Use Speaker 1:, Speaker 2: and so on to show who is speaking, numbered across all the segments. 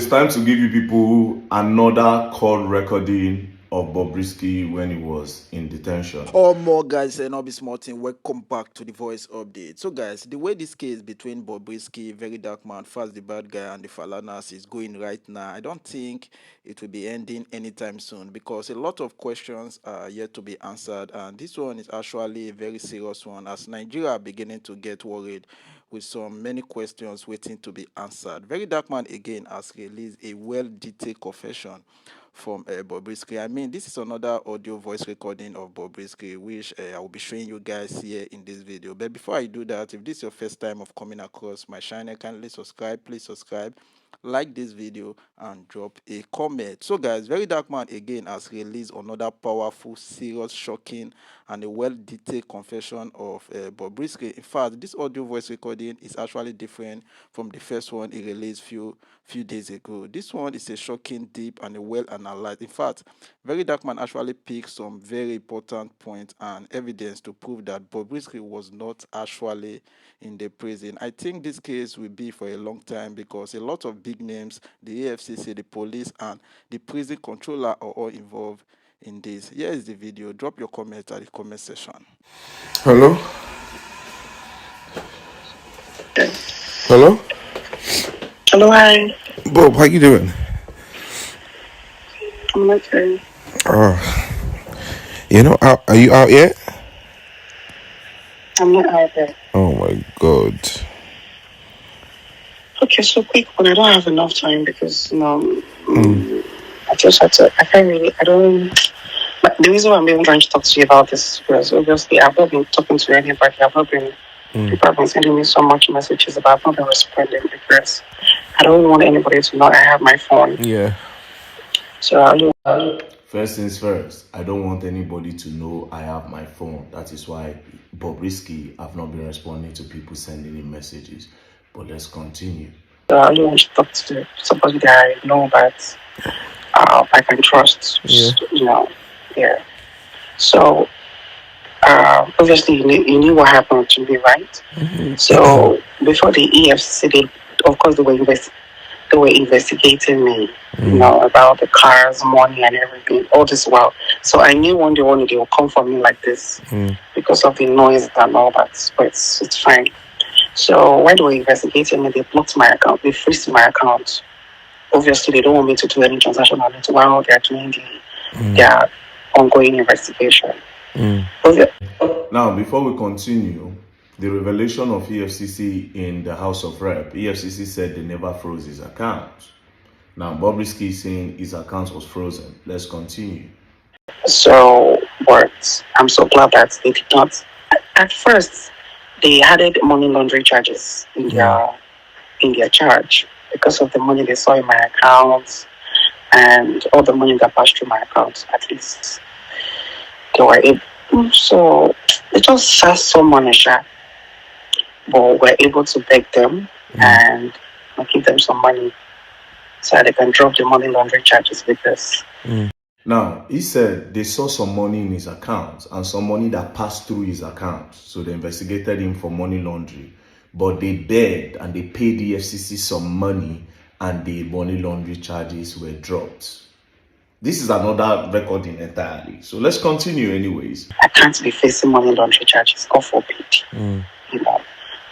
Speaker 1: it's time to give you people another call recording of Bobrisky when he was in detention.
Speaker 2: All more guys and Obi Smartin, welcome back to the voice update. So guys, the way this case between Bobrisky, Verydarkman, Fast the bad guy and the Falanas is going right now, I don't think it will be ending anytime soon because a lot of questions are yet to be answered, and this one is actually a very serious one as Nigeria are beginning to get worried with some many questions waiting to be answered. Verydarkman again has released a well-detailed confession from Bobrisky. I mean, this is another audio voice recording of Bobrisky, which I will be showing you guys here in this video. But before I do that, if this is your first time of coming across my channel, kindly subscribe. Please subscribe, like this video, and drop a comment. So guys, Verydarkman again has released another powerful, serious, shocking, and a well-detailed confession of Bobrisky. In fact, this audio voice recording is actually different from the first one he released few days ago. This one is a shocking, deep, and a well-analyzed. In fact, Verydarkman actually picked some very important points and evidence to prove that Bobrisky was not actually in the prison. I think this case will be for a long time because a lot of big names, the EFCC, the police, and the prison controller are all involved in this. Here is the video. Drop your comment at the comment section.
Speaker 1: Hello? Hello?
Speaker 3: Hello, hi.
Speaker 1: Bob, how you doing?
Speaker 3: I'm okay.
Speaker 1: You know, are you out yet?
Speaker 3: I'm not out there.
Speaker 1: Oh my God.
Speaker 3: Okay, so quick, but I don't have enough time because, I just had to, but the reason why I'm even trying to talk to you about this was obviously I've not been talking to anybody. People have been sending me so much messages about I've not been responding because I don't want anybody to know I have my phone.
Speaker 1: Yeah.
Speaker 3: So
Speaker 1: First things first, I don't want anybody to know I have my phone. That is why Bobrisky have not been responding to people sending him messages. But let's continue.
Speaker 3: So I only want to talk to somebody that I know that I can trust. Yeah. So obviously you knew what happened to me, right? So before the EFCC, of course they were investigating me, about the cars, money, and everything. All this while, so I knew one day they will come for me like this because of the noise and all that. But it's fine. So when they were investigating me, they blocked my account. They froze my account. Obviously, they don't want me to do any transaction on it while they're doing their ongoing investigation.
Speaker 1: Now, before we continue, the revelation of EFCC in the House of Rep, EFCC said they never froze his account. Now, Bobrisky is saying his account was frozen. Let's continue.
Speaker 3: So, but I'm so glad that they did not. At first, they added money laundering charges in their charge because of the money they saw in my account and all the money that passed through my account. At least they were able. So they just asked some money, but we're able to beg them and give them some money so that they can drop the money laundering charges with us.
Speaker 1: Now, he said they saw some money in his account and some money that passed through his account. So they investigated him for money laundering. But they begged and they paid the EFCC some money and the money laundering charges were dropped. This is another recording entirely. So let's continue anyways.
Speaker 3: I can't be facing money laundering charges. God forbid.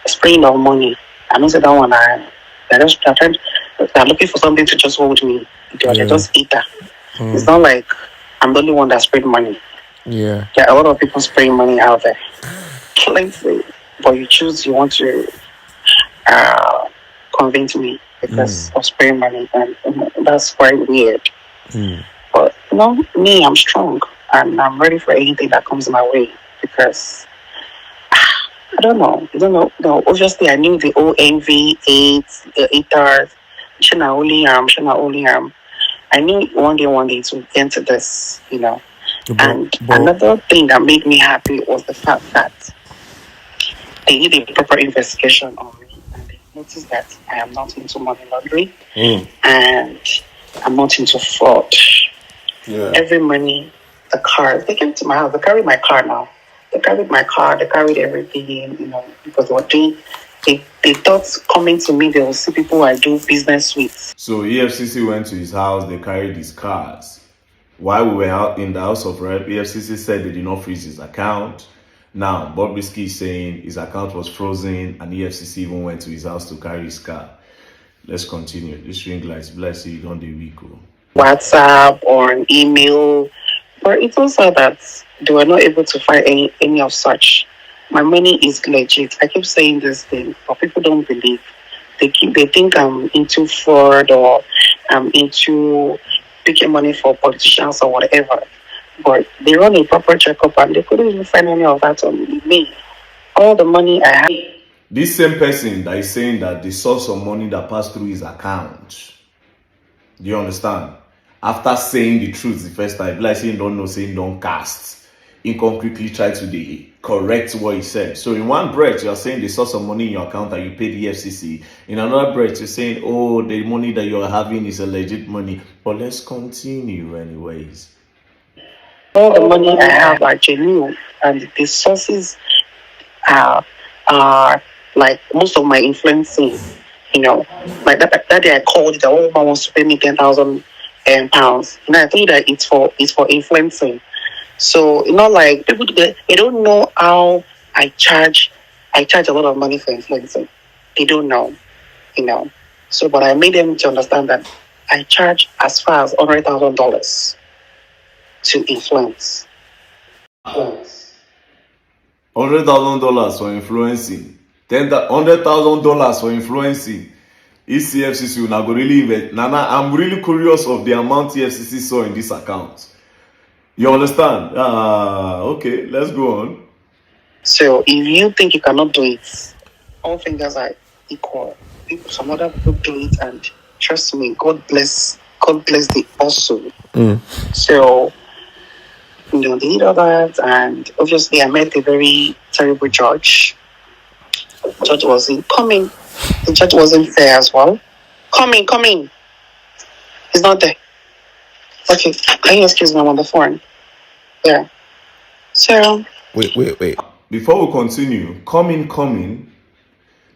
Speaker 3: Spraying of money. I don't say that one. They're looking for something to just hold me. They just eat that. It's not like I'm the only one that sprayed money.
Speaker 1: Yeah.
Speaker 3: There are a lot of people spraying money out there. Plenty. But you want to convince me because of spraying money. And that's quite weird. But me, I'm strong. And I'm ready for anything that comes my way. Because I don't know. No, obviously I knew the OMV, 8 hours. Shana only I knew one day to enter this, And another thing that made me happy was the fact that they did a proper investigation on me and they noticed that I am not into money laundering and I'm not into fraud. Yeah. Every money, the cars, they came to my house. They carried my car now. They carried my car. They carried everything, because they were doing they thought coming to me, they will see people I do business with.
Speaker 1: So EFCC went to his house, they carried his cars. While we were out in the House of Rep, EFCC said they did not freeze his account. Now, Bobrisky is saying his account was frozen and EFCC even went to his house to carry his car. Let's continue. This ring lights, bless you, don't be weak.
Speaker 3: WhatsApp or an email. But it also that they were not able to find any of such. My money is legit. I keep saying this thing, but people don't believe. They think I'm into fraud or I'm into picking money for politicians or whatever. But they run a proper checkup and they couldn't even find any of that on me. All the money I have.
Speaker 1: This same person that is saying that they saw some money that passed through his account. Do you understand? After saying the truth the first time, like saying don't know, saying don't cast. He quickly try to correct what he said. So in one breath, you're saying they saw some money in your account and you paid the EFCC. In another breath, you're saying, oh, the money that you're having is a legit money. But let's continue anyways.
Speaker 3: All the money I have are genuine, and the sources are like most of my influencing. You know, like that day I called, the old man wants to pay me 10,000 pounds. And I think that it's for influencing. So, like people, they don't know how I charge a lot of money for influencing. They don't know, So, but I made them to understand that I charge as far as $100,000 to influence.
Speaker 1: $100,000 for influencing. $100,000 for influencing. EFCC will not go really invest. Nana, I'm really curious of the amount EFCC saw in this account. You understand? Okay, let's go on.
Speaker 3: So if you think you cannot do it, all fingers are equal. Some other people do it, and trust me, God bless the also. So they did all that, and obviously I met a very terrible judge. The judge wasn't coming. The judge wasn't there as well. Coming. He's not there. Okay, can you excuse me? I'm on the phone. Yeah. So.
Speaker 1: Wait. Before we continue, coming.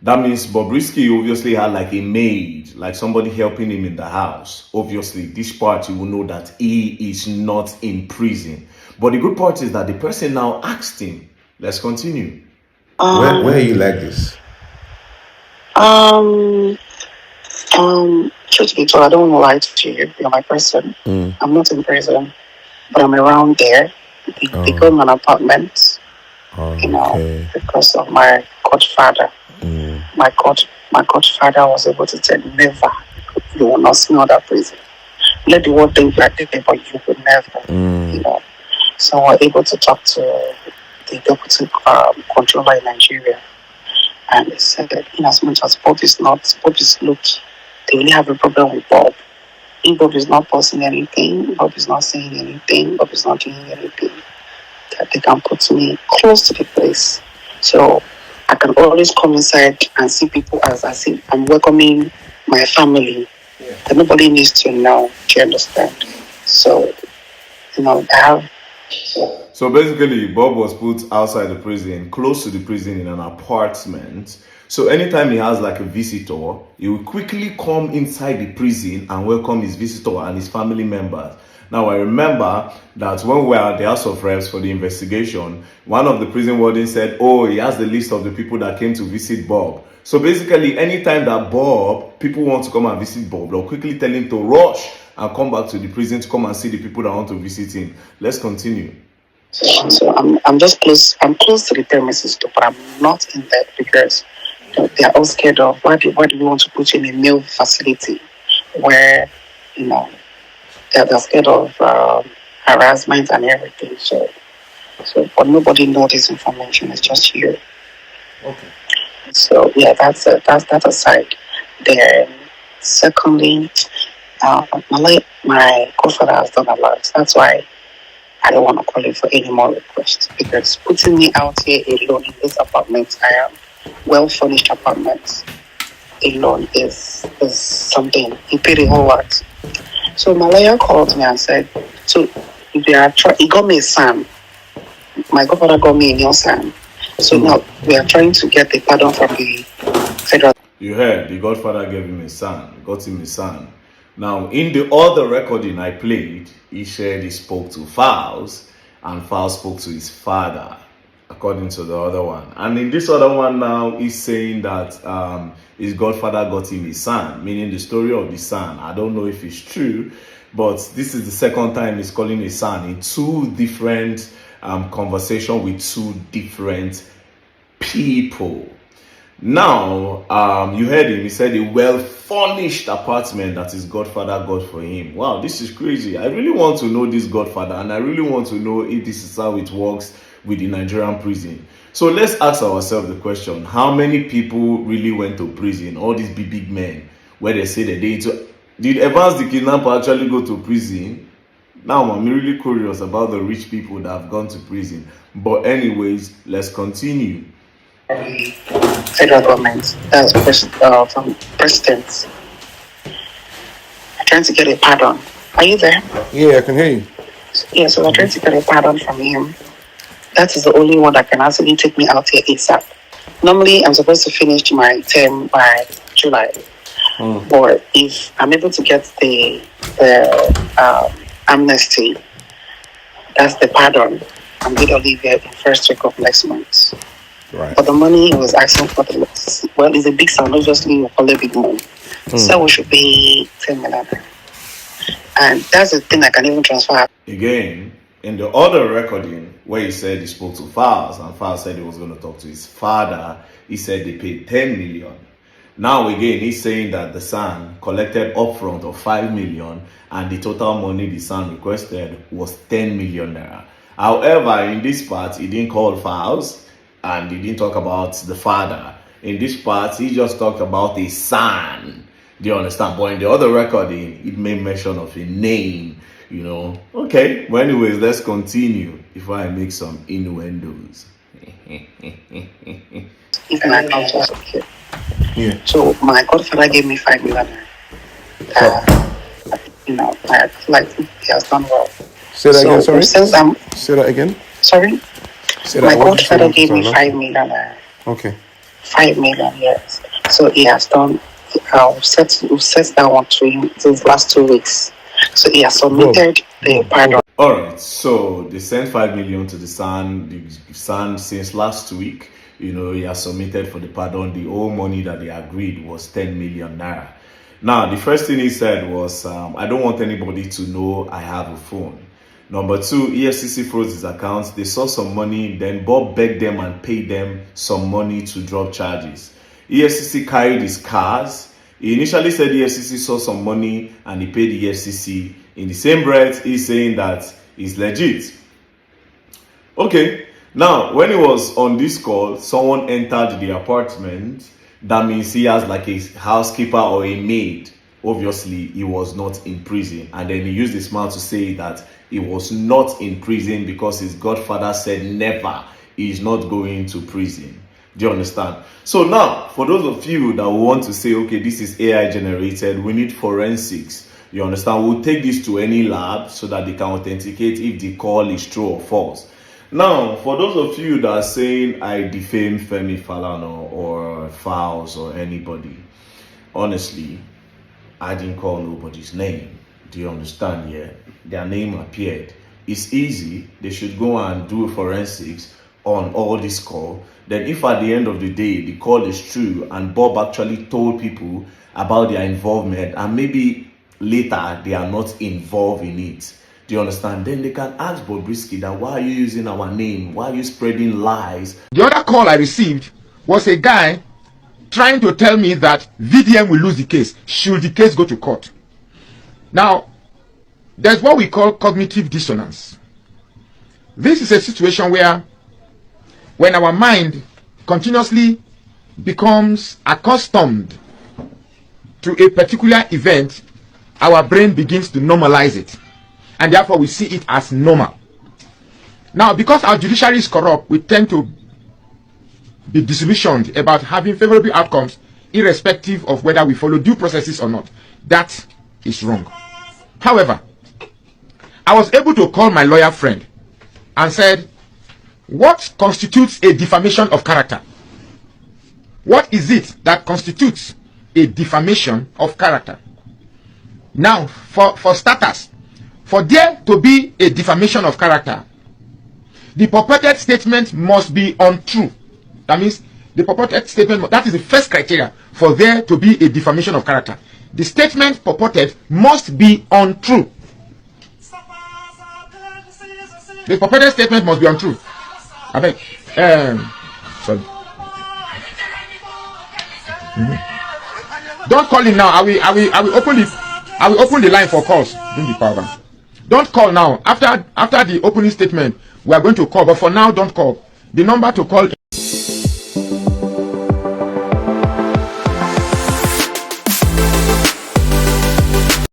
Speaker 1: That means Bobrisky obviously had like a maid, like somebody helping him in the house. Obviously, this part you will know that he is not in prison. But the good part is that the person now asked him. Let's continue.
Speaker 4: Where are you like this?
Speaker 3: Truth be told, I don't want to lie to you. You're my person. I'm not in prison, but I'm around there. They got me an apartment, because of my godfather. My godfather was able to tell me, never, you will not see another prison. Let the world think like this, but you will never, So we're able to talk to the deputy controller in Nigeria. And they said that in as much as Bob is looked, they really have a problem with Bob. If Bob is not posting anything, Bob is not saying anything, Bob is not doing anything, that they can put me close to the place. So I can always come inside and see people as I see I'm welcoming my family. That nobody needs to know. Do you understand? So, I have.
Speaker 1: So basically, Bob was put outside the prison, close to the prison in an apartment. So anytime he has like a visitor, he will quickly come inside the prison and welcome his visitor and his family members. Now, I remember that when we were at the House of Reps for the investigation, one of the prison wardens said, oh, he has the list of the people that came to visit Bob. So basically, anytime that people want to come and visit Bob, they'll quickly tell him to rush and come back to the prison to come and see the people that want to visit him. Let's continue.
Speaker 3: So I'm just close. I'm close to the premises, too, but I'm not in there because they are all scared of why do we want to put you in a male facility where they're scared of harassment and everything. So but nobody knows this information. It's just you.
Speaker 1: Okay.
Speaker 3: So yeah, that's that aside. Then secondly, my godfather has done a lot. That's why I don't want to call him for any more requests, because putting me out here alone in this apartment, I am well furnished apartment alone is something. He paid a whole lot. So my lawyer called me and said, so he got me a SAN. My godfather got me a new SAN. So now we are trying to get the pardon from the federal.
Speaker 1: You heard, the Godfather gave him a son, got him a son. Now, in the other recording I played, he said he spoke to Fowles, and Fowles spoke to his father, according to the other one. And in this other one now, he's saying that his Godfather got him a son, meaning the story of the son. I don't know if it's true, but this is the second time he's calling a son in two different conversations with two different people. Now, you heard him. He said a well-furnished apartment that his Godfather got for him. Wow, this is crazy. I really want to know this Godfather, and I really want to know if this is how it works with the Nigerian prison. So let's ask ourselves the question: how many people really went to prison? All these big men, where they say that did Evans the kidnapper actually go to prison? Now I'm really curious about the rich people that have gone to prison. But anyways, let's continue.
Speaker 3: Federal government, from presidents, trying to get a pardon. Are you there?
Speaker 4: Yeah, I can hear you.
Speaker 3: Yeah, so we're trying to get a pardon from him. That is the only one that can actually take me out here ASAP. Normally, I'm supposed to finish my term by July. But if I'm able to get the amnesty, that's the pardon, I'm going to leave here in first week of next month.
Speaker 4: Right.
Speaker 3: But the money he was asking for, it's a big sum, obviously, we call it big money. So we should pay 10 million. And that's the thing I can even transfer.
Speaker 1: Again, in the other recording, where he said he spoke to Fowles, and Fowles said he was going to talk to his father, he said they paid 10 million. Now again, he's saying that the son collected upfront of 5 million, and the total money the son requested was 10 million naira. However, in this part, he didn't call Fowles, and he didn't talk about the father. In this part, he just talked about a son. Do you understand? But in the other recording, it made mention of a name, you know. Okay, well, anyways, let's continue before I make some innuendos.
Speaker 3: Even I can't also here.
Speaker 4: Yeah.
Speaker 3: So my godfather gave me 5 million. I feel like he has done well.
Speaker 4: Say that again, sorry?
Speaker 3: Since
Speaker 4: Say that again?
Speaker 3: Sorry?
Speaker 4: Say
Speaker 3: My
Speaker 4: that.
Speaker 3: godfather gave me 5 million.
Speaker 4: Okay.
Speaker 3: 5 million, yes. So he has done, we've set that one to him since last 2 weeks. So he has submitted the pardon.
Speaker 1: Alright, so they sent 5 million to the son since last week. You know, he has submitted for the pardon. The whole money that they agreed was 10 million naira. Now, the first thing he said was, I don't want anybody to know I have a phone. Number two, EFCC froze his accounts. They saw some money, then Bob begged them and paid them some money to drop charges. EFCC carried his cars. He initially said EFCC saw some money and he paid EFCC. In the same breath, he's saying that it's legit. Okay, now, when he was on this call, someone entered the apartment. That means he has like a housekeeper or a maid. Obviously, he was not in prison. And then he used his mouth to say that he was not in prison because his godfather said never. He is not going to prison. Do you understand? So now, for those of you that want to say, okay, this is AI generated, we need forensics. You understand? We'll take this to any lab so that they can authenticate if the call is true or false. Now, for those of you that are saying I defame Femi Falana or Fowles or anybody, honestly, I didn't call nobody's name. Do you understand? Yeah, their name appeared. It's easy. They should go and do forensics on all this call. Then if at the end of the day, the call is true and Bob actually told people about their involvement and maybe later they are not involved in it, do you understand? Then they can ask Bobrisky that why are you using our name? Why are you spreading lies?
Speaker 5: The other call I received was a guy trying to tell me that VDM will lose the case should the case go to court. Now, there's what we call cognitive dissonance. This is a situation where when our mind continuously becomes accustomed to a particular event, our brain begins to normalize it. And therefore we see it as normal. Now, because our judiciary is corrupt, we tend to be disillusioned about having favorable outcomes irrespective of whether we follow due processes or not. That is wrong. However, I was able to call my lawyer friend and said, what constitutes a defamation of character? What is it that constitutes a defamation of character? Now, for starters, for there to be a defamation of character, the purported statement must be untrue. That means the purported statement, that is the first criteria for there to be a defamation of character. The statement purported must be untrue. The purported statement must be untrue. I beg. Sorry. Don't call in now. I will open the line for calls. Bring the power bank. Don't call now. After the opening statement, we are going to call. But for now, don't call. The number to call